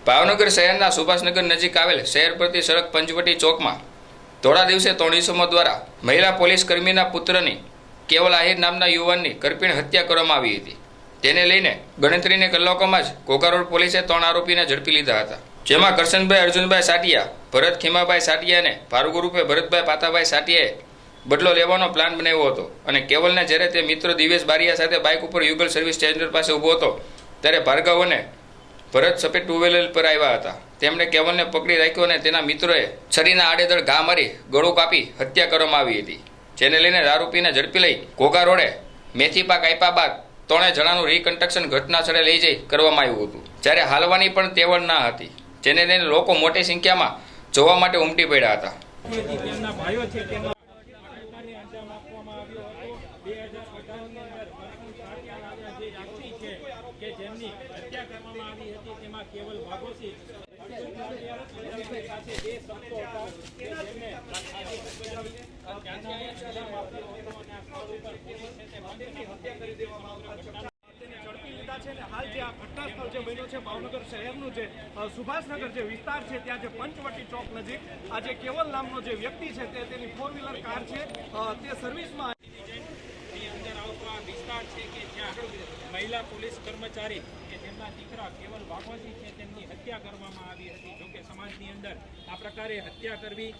ભાવનગર શહેરના સુભાષનગર નજીક આવેલ શહેર પરથી સડક પંચવટી ચોકમાં થોડા દિવસે 3 ઇસમો દ્વારા મહિલા પોલીસ કર્મીના પુત્રની કેવલ આહિર નામના યુવાનની કરપીણ હત્યા કરવામાં આવી હતી। તેને લઈને ગણતરીને કલાકોમાં જ ઘોઘા રોડ પોલીસે 3 આરોપીને ઝડપી લીધા હતા, જેમાં કરશનભાઈ અર્જુનભાઈ સાટિયા, ભરત ખીમાભાઈ સાટિયા અને ભાર્ગવ રૂપે ભરતભાઈ પાતાભાઈ સાટિયાએ બદલો લેવાનો પ્લાન બનાવ્યો હતો અને કેવલને જ્યારે તે મિત્ર દિવેશ બારિયા સાથે બાઇક ઉપર યુગલ સર્વિસ સ્ટેશન પાસે ઊભો હતો ત્યારે ભાર્ગવ અને ભરત સફેદ ટુ વ્હીલર પર આવ્યા હતા। તેમણે કેવલને પકડી રાખ્યો અને તેના મિત્રોએ છરીના આડેધડ ઘા મારી ગળું કાપી હત્યા કરવામાં આવી હતી, જેને લઈને આરોપીને ઝડપી લઈ ઘોઘા રોડે મેથી પાક આપ્યા બાદ 3 જણાનું રીકન્સ્ટ્રક્શન ઘટના સ્થળે લઈ જઈ કરવામાં આવ્યું હતું, જ્યારે હાલવાની પણ તેવડ ના હતી, જેને લઈને લોકો મોટી સંખ્યામાં જોવા માટે ઉમટી પડ્યા હતા। કે જેમની હત્યા કરવામાં આવી હતી તેમાં કેવલ ભાગોસી સાથે 2 શખ્સો હતા કે જેમને हाल जे घटना स्थल जो बन्यो है भावनगर शहरનું જે સુભાષનગર જે વિસ્તાર છે ત્યાં જે પંચવટી ચોક નજીક આ જે કેવલ નામનો જે વ્યક્તિ છે તે તેની 4 વ્હીલર કાર છે તે સર્વિસમાં અંદર આવતો આ વિસ્તાર છે કે જ્યાં મહિલા પોલીસ કર્મચારી કે તેમના દીકરા કેવલ વાઘોસી છે તેમની હત્યા કરવામાં આવી હતી। જો કે સમાજની અંદર આ પ્રકારે હત્યા કરવી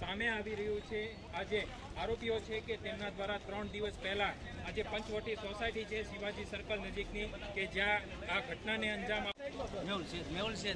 સામે આવી રહ્યું છે। આજે આરોપીઓ છે કે તેમના દ્વારા 3 દિવસ પહેલા આજે પંચવટી સોસાયટી છે શિવાજી સર્કલ નજીકની કે જ્યાં આ ઘટનાને અંજામ મેહુલ છે